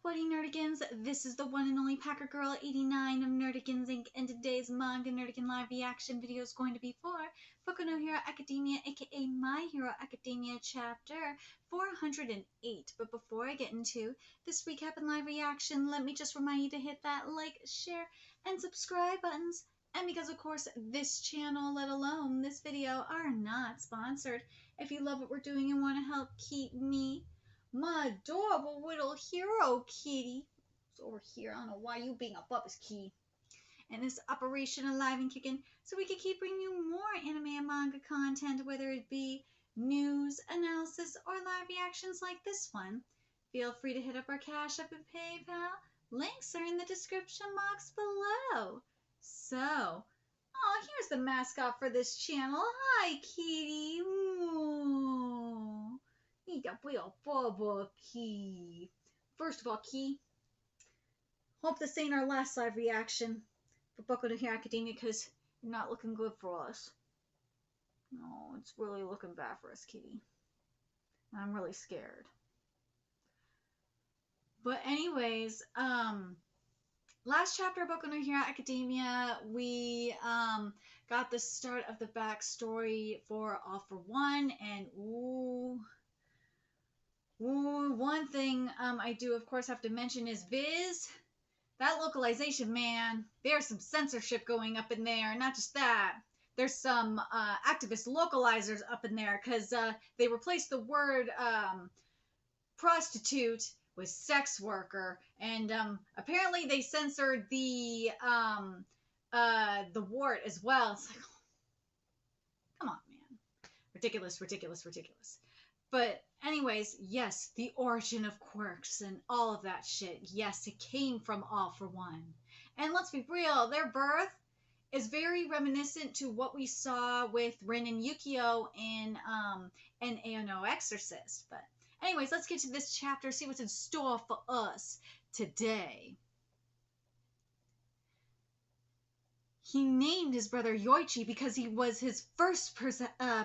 Buddy Nerdigans? This is the one and only Packer Girl 89 of Nerdigans Inc. and today's Manga Nerdigan live reaction video is going to be for Boku no Hero Academia, aka My Hero Academia chapter 408. But before I get into this recap and live reaction, let me just remind you to hit that like, share, and subscribe buttons. And because, of course, this channel, let alone this video, are not sponsored. If you love what we're doing and want to help keep me, my adorable little hero kitty, it's over here. I don't know why you being a Bubba's key. And this operation alive and kicking, so we can keep bringing you more anime and manga content, whether it be news, analysis, or live reactions like this one. Feel free to hit up our Cash App and PayPal. Links are in the description box below. So, oh, here's the mascot for this channel. Hi, kitty. Ooh. Need a real Bubba key. First of all, Key, hope this ain't our last live reaction for Boku no Hero Academia, because you're not looking good for us. No, it's really looking bad for us, kitty. I'm really scared. But anyways, last chapter of Boku no Hero Academia, we got the start of the backstory for All for One, and one thing I do, of course, have to mention is Viz. That localization, man, there's some censorship going up in there. Not just that, there's some activist localizers up in there, because they replaced the word prostitute with sex worker, and apparently they censored the wart as well. It's like, come on, man. Ridiculous, ridiculous, ridiculous. But anyways, yes, the origin of quirks and all of that shit. Yes, it came from All for One. And let's be real, their birth is very reminiscent to what we saw with Rin and Yukio in an AO Exorcist. But anyways, let's get to this chapter, see what's in store for us today. He named his brother Yoichi because he was his first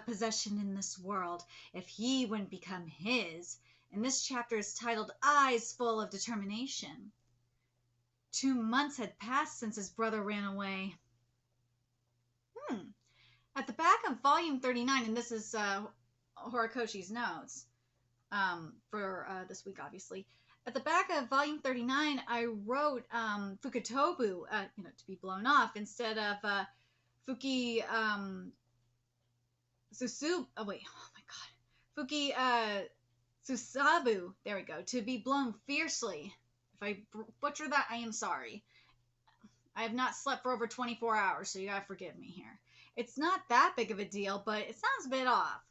possession in this world, if he wouldn't become his. And this chapter is titled Eyes Full of Determination. 2 months had passed since his brother ran away. At the back of volume 39, and this is Horikoshi's notes for this week, obviously. At the back of volume 39, I wrote Fukutobu, to be blown off, instead of Fuki Susu. Oh wait, oh my God, Fuki Susabu. There we go. To be blown fiercely. If I butcher that, I am sorry. I have not slept for over 24 hours, so you gotta forgive me here. It's not that big of a deal, but it sounds a bit off.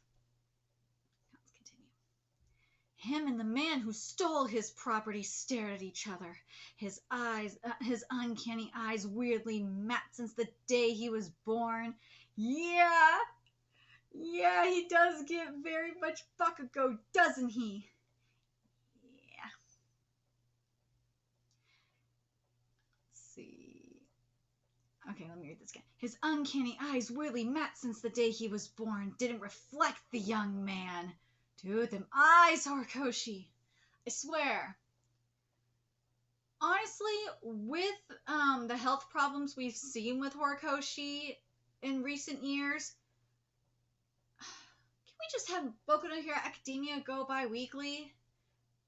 Him and the man who stole his property stared at each other. His eyes, his uncanny eyes, weirdly matte since the day he was born. Yeah, he does get very much Bakugo, doesn't he? Yeah. Let's see. Okay, let me read this again. His uncanny eyes, weirdly matte since the day he was born, didn't reflect the young man. Dude, them eyes, Horikoshi. I swear. Honestly, with the health problems we've seen with Horikoshi in recent years, can we just have Boku no Hero Academia go bi-weekly?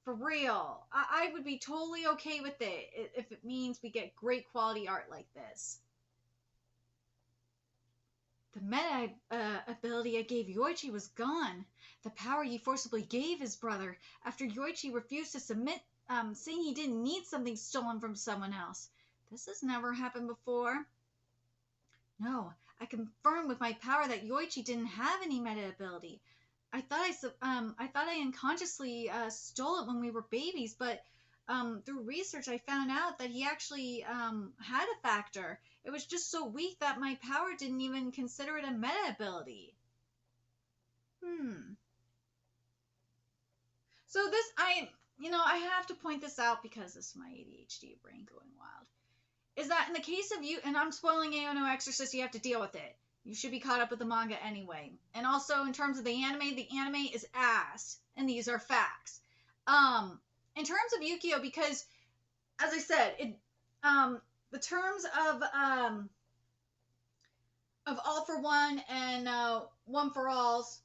For real. I would be totally okay with it if it means we get great quality art like this. The meta ability I gave Yoichi was gone. The power you forcibly gave his brother after Yoichi refused to submit, saying he didn't need something stolen from someone else. This has never happened before. No, I confirmed with my power that Yoichi didn't have any meta ability. I thought I unconsciously stole it when we were babies, but through research I found out that he actually had a factor. It was just so weak that my power didn't even consider it a meta ability. So this, I have to point this out because this is my ADHD brain going wild. Is that in the case of you, and I'm spoiling AO Exorcist, you have to deal with it. You should be caught up with the manga anyway. And also in terms of the anime is ass. And these are facts. in terms of Yukio, because as I said, the terms of All for One and One for All's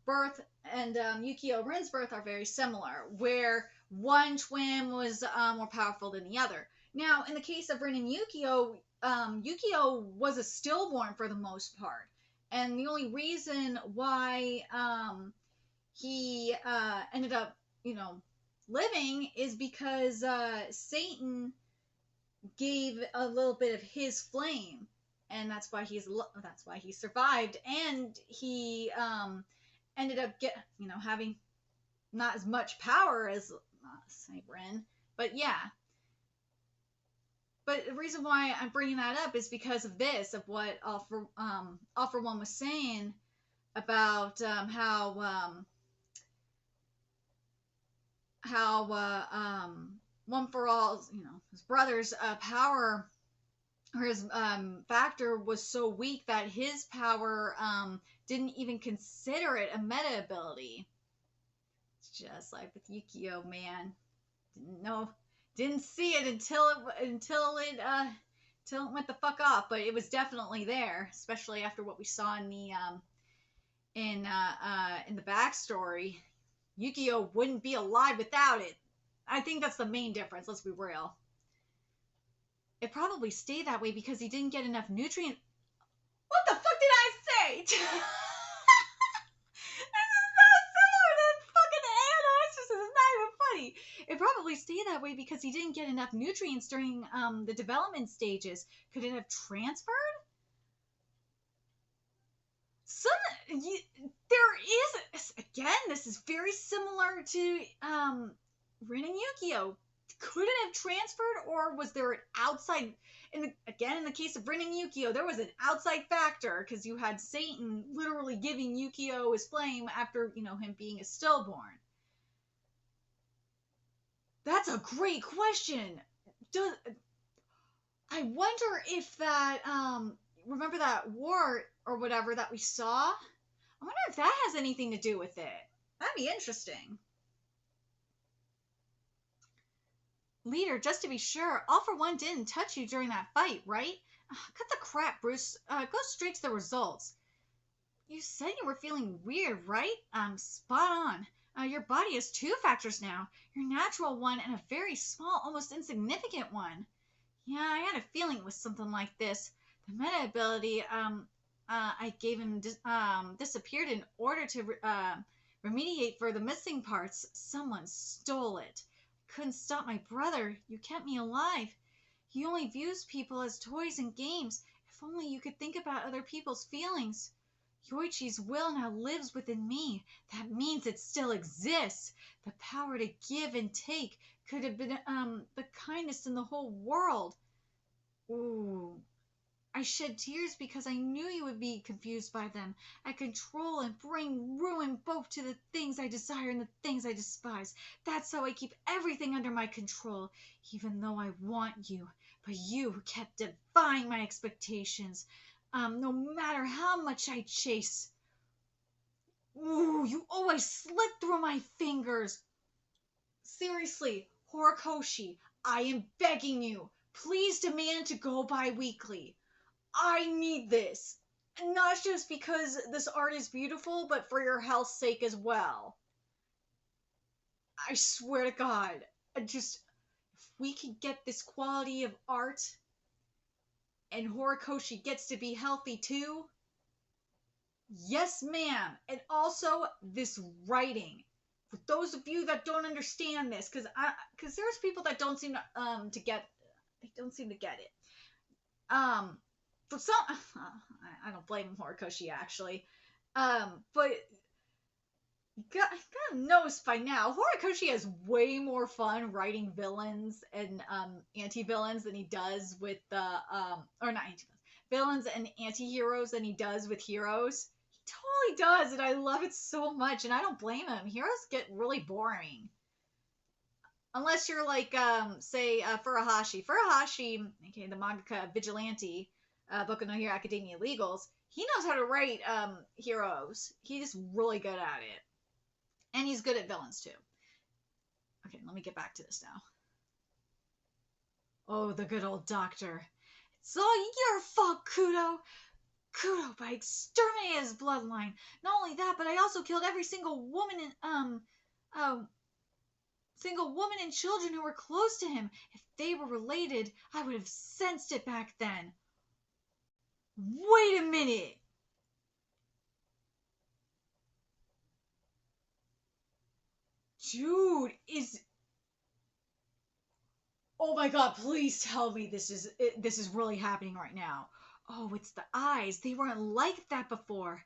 birth and Yukio Rin's birth are very similar, where one twin was more powerful than the other. Now, in the case of Rin and Yukio, Yukio was a stillborn for the most part, and the only reason why he ended up, living is because Satan gave a little bit of his flame, and that's why he survived, and he ended up having not as much power as Saint Rin, but yeah. But the reason why I'm bringing that up is because of this, of what All for One was saying about how One for All's, his brother's power, or his factor was so weak that his power didn't even consider it a meta ability. It's just like with Yukio, man. Didn't see it until it went the fuck off, but it was definitely there, especially after what we saw in the backstory. Yukio wouldn't be alive without it. I think that's the main difference, let's be real. It probably stayed that way because he didn't get enough nutrient. What the fuck did I say? This is so similar to fucking Anna. It's not even funny. It probably stayed that way because he didn't get enough nutrients during the development stages. Could it have transferred? There is, again, this is very similar to Rin and Yukio. Could it have transferred, or was there an outside? In the case of Rin and Yukio, there was an outside factor because you had Satan literally giving Yukio his flame after him being a stillborn. That's a great question. I wonder if that remember that war or whatever that we saw? I wonder if that has anything to do with it. That'd be interesting. Leader, just to be sure, All for One didn't touch you during that fight, right? Cut the crap, Bruce. Go straight to the results. You said you were feeling weird, right? Spot on. Your body has two factors now. Your natural one and a very small, almost insignificant one. Yeah, I had a feeling it was something like this. The meta ability I gave him disappeared in order to remediate for the missing parts. Someone stole it. Couldn't stop my brother. You kept me alive. He only views people as toys and games. If only you could think about other people's feelings. Yoichi's will now lives within me. That means it still exists. The power to give and take could have been the kindest in the whole world. Ooh. I shed tears because I knew you would be confused by them. I control and bring ruin both to the things I desire and the things I despise. That's how I keep everything under my control, even though I want you. But you kept defying my expectations. No matter how much I chase. Ooh, you always slip through my fingers. Seriously, Horikoshi, I am begging you. Please demand to go bi-weekly. I need this. Not just because this art is beautiful, but for your health's sake as well. I swear to God, if we can get this quality of art, and Horikoshi gets to be healthy too, yes ma'am. And also, this writing. For those of you that don't understand this, because there's people that don't seem to get it. For some, I don't blame Horikoshi actually, but you gotta notice by now, Horikoshi has way more fun writing villains and anti-villains than he does with or not anti-villains, villains and anti-heroes than he does with heroes. He totally does, and I love it so much, and I don't blame him. Heroes get really boring. Unless you're like, say, Furuhashi. Furuhashi, okay, the mangaka vigilante, Boku no Hero Academia Legals, he knows how to write heroes. He's really good at it. And he's good at villains, too. Okay, let me get back to this now. Oh, the good old doctor. It's all your fault, Kudo. Kudo by exterminating his bloodline. Not only that, but I also killed every single woman and children who were close to him. If they were related, I would have sensed it back then. Wait a minute. Dude, oh my god, please tell me this is really happening right now. Oh, it's the eyes. They weren't like that before.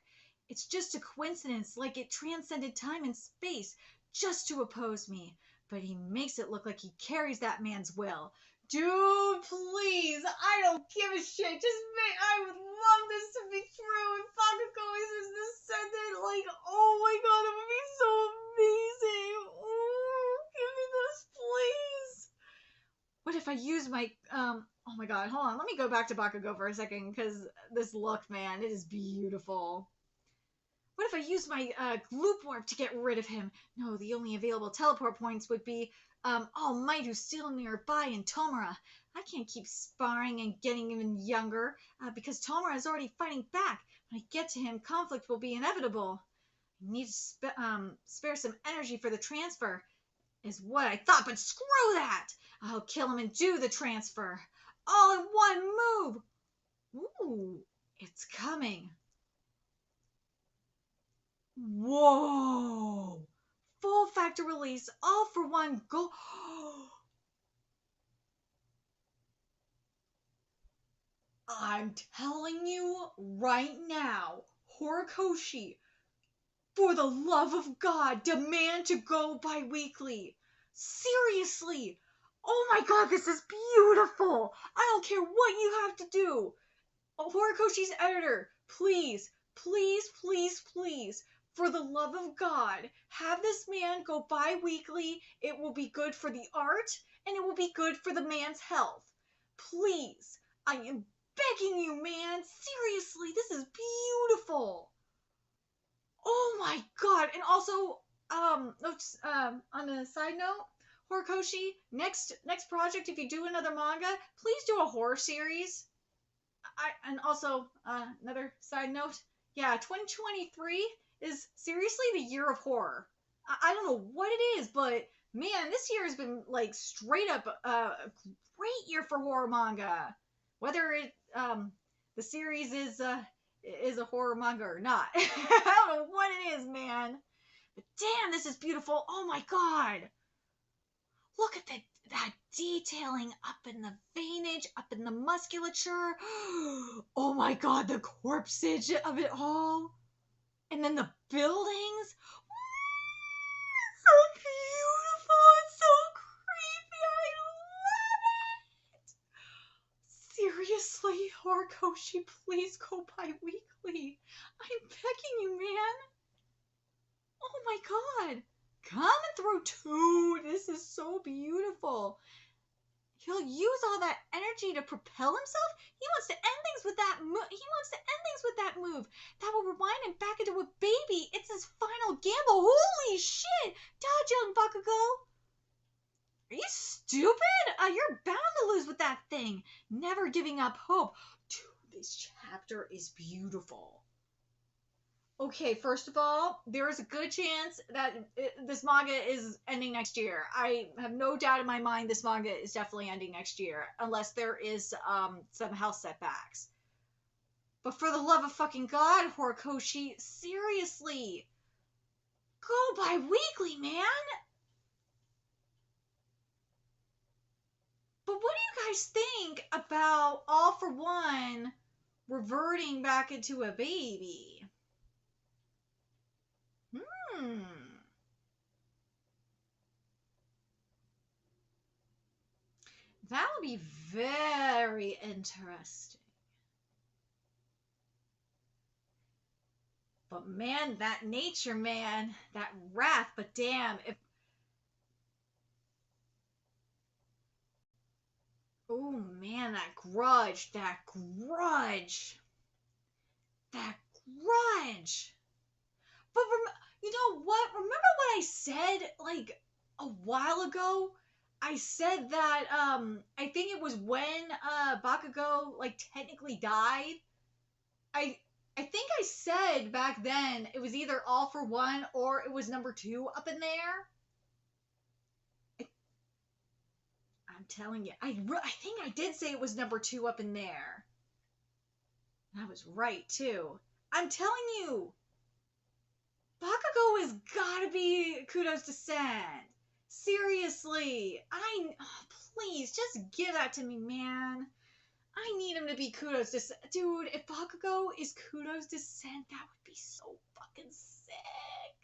It's just a coincidence, like it transcended time and space just to oppose me. But he makes it look like he carries that man's will. Dude, please, I don't give a shit. I would love this to be true. If Bakugo is his descendant, like, oh my god, it would be so amazing. Oh, give me this, please. What if I use my, oh my god, hold on. Let me go back to Bakugo for a second, because this look, man, it is beautiful. What if I use my gloop warp to get rid of him? No, the only available teleport points would be All Might, who's still nearby, and Tomura. I can't keep sparring and getting even younger because Tomura is already fighting back. When I get to him, conflict will be inevitable. I need to spare some energy for the transfer, is what I thought, but screw that! I'll kill him and do the transfer. All in one move! Ooh, it's coming. Whoa! Full factor release, all for one go. I'm telling you right now, Horikoshi, for the love of God, demand to go bi-weekly. Seriously! Oh my god, this is beautiful! I don't care what you have to do. Horikoshi's editor, please, please, please, please, for the love of God, have this man go bi-weekly. It will be good for the art, and it will be good for the man's health. Please, I am begging you, man. Seriously, this is beautiful. Oh my god! And also, on a side note, Horikoshi, next project, if you do another manga, please do a horror series. And also, another side note, yeah, 2023 is seriously the year of horror. I don't know what it is, but man, this year has been like straight up a great year for horror manga. Whether the series is a horror manga or not, I don't know what it is, man. But damn, this is beautiful. Oh my god, look at that detailing up in the veinage, up in the musculature. Oh my god, the corpsage of it all. And then the buildings. It's so beautiful. It's so creepy. I love it. Seriously, Horikoshi, please go bi-weekly. I'm begging you, man. Oh my god. Coming through too. This is so beautiful. He'll use all that energy to propel himself. He wants to end things with that move. That will rewind him back into a baby. It's his final gamble. Holy shit! Dodge, young Bakugo. Are you stupid? You're bound to lose with that thing. Never giving up hope. Dude, this chapter is beautiful. Okay, first of all, there is a good chance that this manga is ending next year. I have no doubt in my mind this manga is definitely ending next year, unless there is some health setbacks. But for the love of fucking God, Horikoshi, seriously, go bi-weekly, man. But what do you guys think about All for One reverting back into a baby? That would be very interesting. But man, that nature, man, that wrath, but damn, if... Oh man, that grudge. But you know what? Remember what I said, like, a while ago, I said that I think it was when Bakugo like technically died. I I think I said back then it was either All for One or it was number 2 up in there. I'm telling you, I think I did say it was number 2 up in there. And I was right too. I'm telling you, Bakugo has gotta be kudos to Sen. Seriously, please just give that to me, man. I need him to be kudos to Sen. Dude, if Bakugo is kudos to Sen, that would be so fucking sick.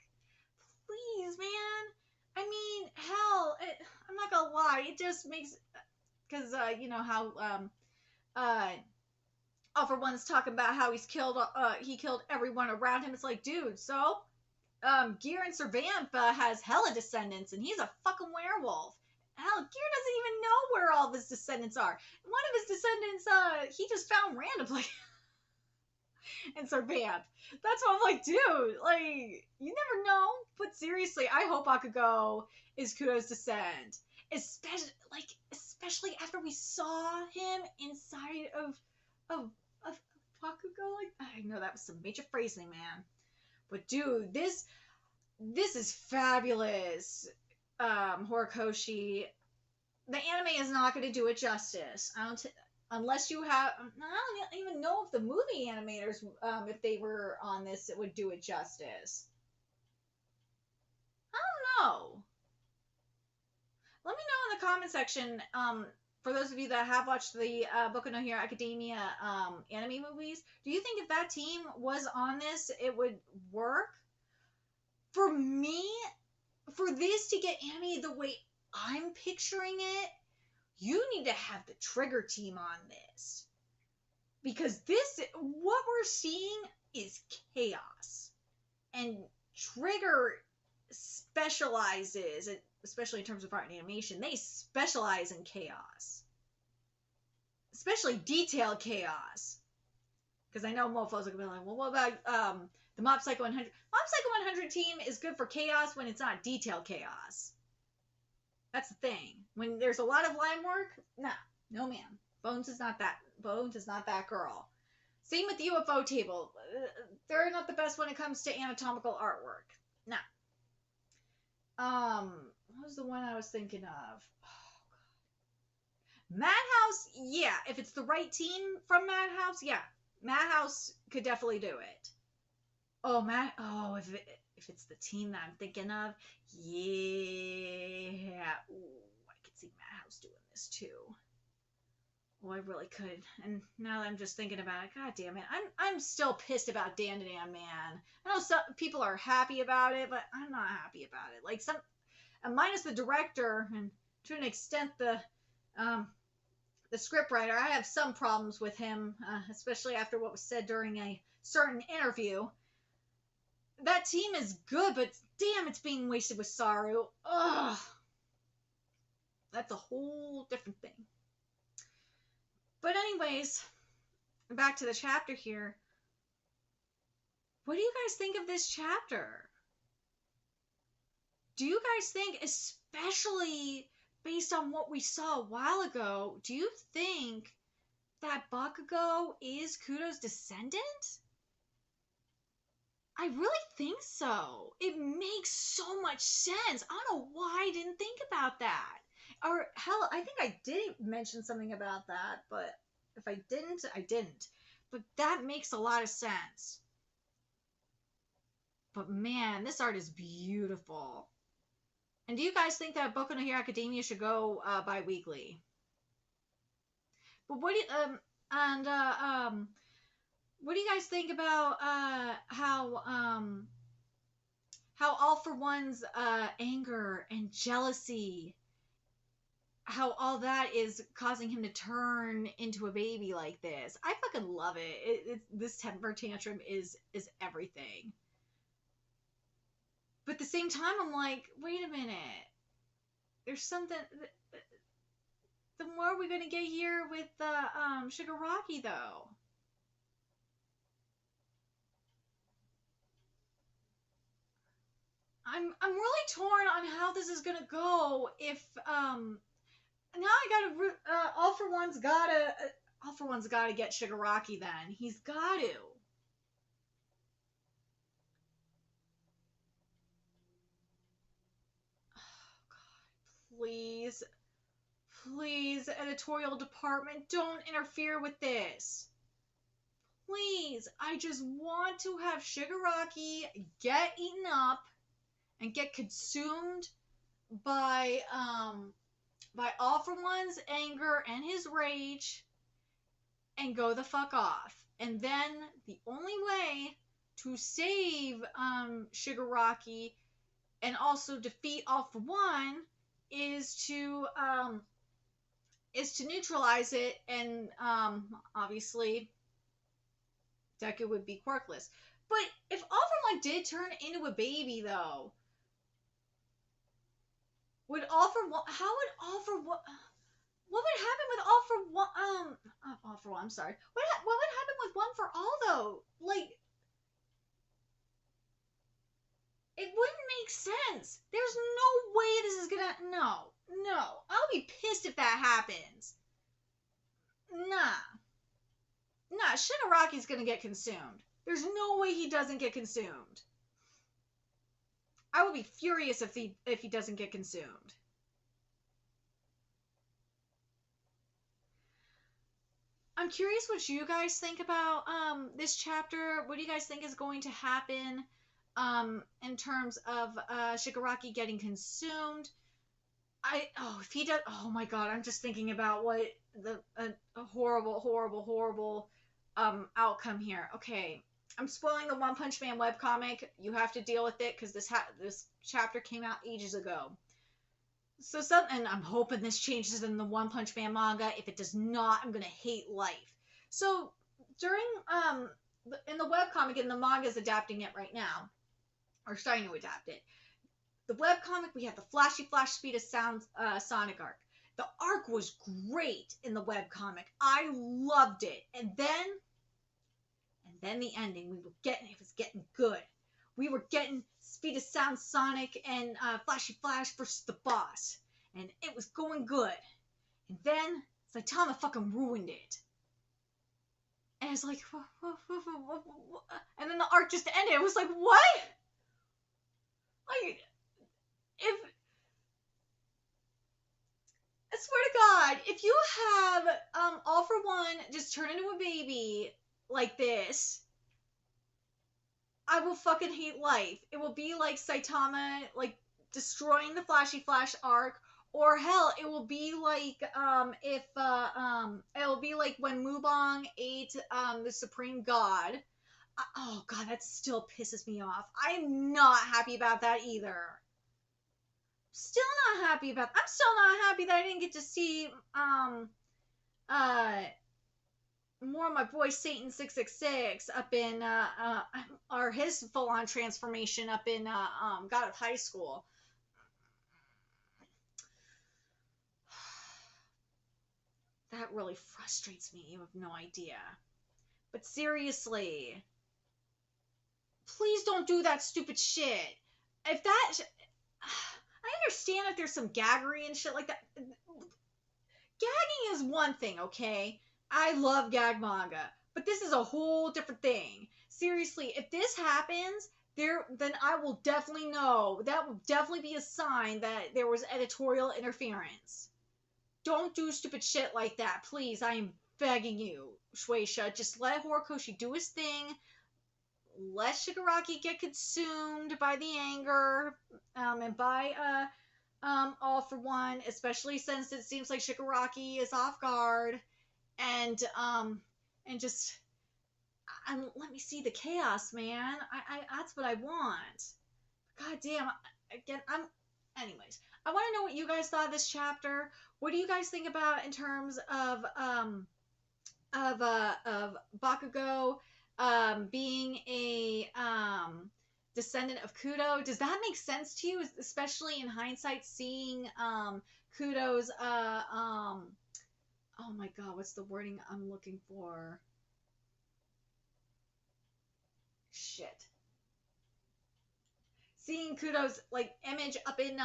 Please, man. I mean, hell, I'm not gonna lie, it just makes, because you know how All for One's talking about how he killed everyone around him. It's like, dude, so Gear and Servamp has hella descendants, and he's a fucking werewolf. Hell, Gear doesn't even know where all of his descendants are. One of his descendants, he just found randomly. And Servamp. That's why I'm like, dude, like, you never know. But seriously, I hope Bakugo is kudos descent. Especially after we saw him inside of Bakugo. Like, I know that was some major phrasing, man. But dude, this is fabulous. Horikoshi. The anime is not going to do it justice. Unless you have, I don't even know if the movie animators, if they were on this, it would do it justice. I don't know. Let me know in the comment section. For those of you that have watched the Boku no Hero Academia anime movies, do you think if that team was on this, it would work? For me, for this to get animated the way I'm picturing it, you need to have the Trigger team on this. Because what we're seeing is chaos. And Trigger specializes, especially in terms of art and animation, they specialize in chaos. Especially detailed chaos. Because I know mofos are going to be like, well, what about the Mob Psycho 100? Mob Psycho 100 team is good for chaos when it's not detailed chaos. That's the thing. When there's a lot of line work, nah, no ma'am. Bones is not that girl. Same with the UFO table. They're not the best when it comes to anatomical artwork. Nah. What was the one I was thinking of? Oh, God. Madhouse, yeah. If it's the right team from Madhouse, yeah. Madhouse could definitely do it. If it's the team that I'm thinking of, yeah. Ooh, I could see Madhouse doing this too. Oh, I really could. And now that I'm just thinking about it, god damn it, I'm still pissed about Dan Man. I know some people are happy about it, but I'm not happy about it. Like minus the director and to an extent the scriptwriter, I have some problems with him, especially after what was said during a certain interview. That team is good, but damn, it's being wasted with Saru. Ugh. That's a whole different thing. But anyways, back to the chapter here. What do you guys think of this chapter? Do you guys think, especially based on what we saw a while ago, do you think that Bakugo is Kudo's descendant? I really think so. It makes so much sense. I don't know why I didn't think about that. Or, hell, I think I did mention something about that, but if I didn't, I didn't. But that makes a lot of sense. But man, this art is beautiful. And do you guys think that Boku no Hero Academia should go bi-weekly? But what do you, what do you guys think about how All for One's anger and jealousy, how all that is causing him to turn into a baby like this? I fucking love it. This temper tantrum is everything. But at the same time, I'm like, wait a minute. There's something. The more we're gonna get here with Shigaraki, though. I'm really torn on how this is gonna go. If now I gotta All for One's gotta get Shigaraki. Then he's got to. Please, please, editorial department, don't interfere with this. Please, I just want to have Shigaraki get eaten up and get consumed by All for One's anger and his rage and go the fuck off. And then the only way to save Shigaraki and also defeat All for One is to neutralize it, and obviously Deku would be quirkless. But if All for One did turn into a baby, though, would All for One? How would All for One? What would happen with All for One? All for One. I'm sorry. What would happen with One for All, though? Like, it wouldn't make sense. There's no way this is gonna. No. I'll be pissed if that happens. Nah. Shigaraki's gonna get consumed. There's no way he doesn't get consumed. I will be furious if he doesn't get consumed. I'm curious what you guys think about this chapter. What do you guys think is going to happen in terms of Shigaraki getting consumed? If he does, oh my god, I'm just thinking about what a horrible outcome here. Okay, I'm spoiling the One Punch Man webcomic. You have to deal with it because this chapter came out ages ago. So and I'm hoping this changes in the One Punch Man manga. If it does not, I'm gonna hate life. So during in the webcomic, and the manga is adapting it right now, or starting to adapt it. The webcomic, we had the flashy flash speed of sound Sonic arc. The arc was great in the webcomic. I loved it. And then the ending, it was getting good. We were getting Speed of Sound Sonic and Flashy Flash versus the boss. And it was going good. And then Saitama fucking ruined it. And it's like, and then the arc just ended. It was like, what? Like, I swear to God, if you have All for One just turn into a baby like this, I will fucking hate life. It will be like Saitama like destroying the Flashy Flash arc, or hell, it will be like it will be like when Mubong ate the Supreme God. Oh god, that still pisses me off. I'm not happy about that either. Still not happy about. I'm still not happy that I didn't get to see more of my boy Satan 666 up in or his full on transformation up in God of High School. That really frustrates me. You have no idea. But seriously, please don't do that stupid shit. If that, I understand if there's some gaggery and shit like that. Gagging is one thing, okay? I love gag manga, but this is a whole different thing. Seriously, if this happens, then I will definitely know. That will definitely be a sign that there was editorial interference. Don't do stupid shit like that, please. I am begging you, Shueisha. Just let Horikoshi do his thing. Let Shigaraki get consumed by the anger, and by All for One, especially since it seems like Shigaraki is off guard, and just let me see the chaos, man. I that's what I want. God damn. Again, anyways, I want to know what you guys thought of this chapter. What do you guys think about in terms of Bakugo being a descendant of Kudo? Does that make sense to you, especially in hindsight, seeing Kudo's oh my god, what's the wording I'm looking for? Shit. seeing Kudo's like image up in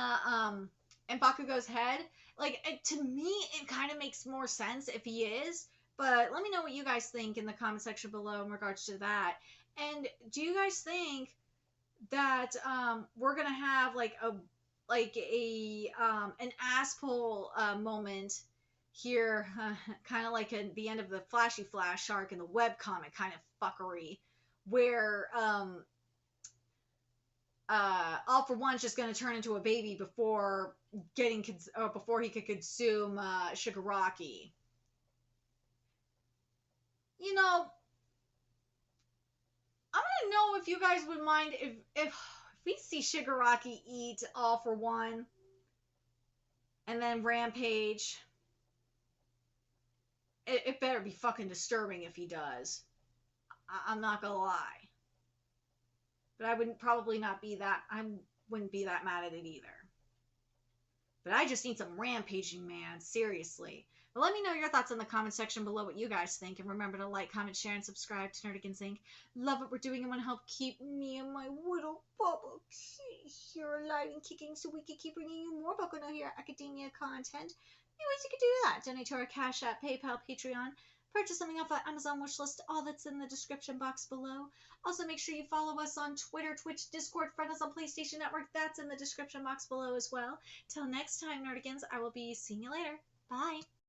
Bakugo's head, like to me it kind of makes more sense if he is. But let me know what you guys think in the comment section below in regards to that. And do you guys think that we're gonna have like a an ass pull moment here, kind of like at the end of the Flashy Flash arc in the webcomic kind of fuckery, where All For One's just gonna turn into a baby before before he could consume Shigaraki. You know, I want to know if you guys would mind if we see Shigaraki eat All For One and then rampage. It better be fucking disturbing if he does. I'm not gonna lie. But I wouldn't probably not be that. I wouldn't be that mad at it either. But I just need some rampaging, man. Seriously. But let me know your thoughts in the comment section below what you guys think. And remember to like, comment, share, and subscribe to Nerdigans Inc. Love what we're doing and want to help keep me and my little bubble here alive and kicking so we can keep bringing you more Boku no Hero Academia content. Anyways, you can do that. Donate to our Cash App, PayPal, Patreon. Purchase something off our Amazon wishlist. All that's in the description box below. Also, make sure you follow us on Twitter, Twitch, Discord, friend us on PlayStation Network. That's in the description box below as well. Till next time, Nerdigans, I will be seeing you later. Bye.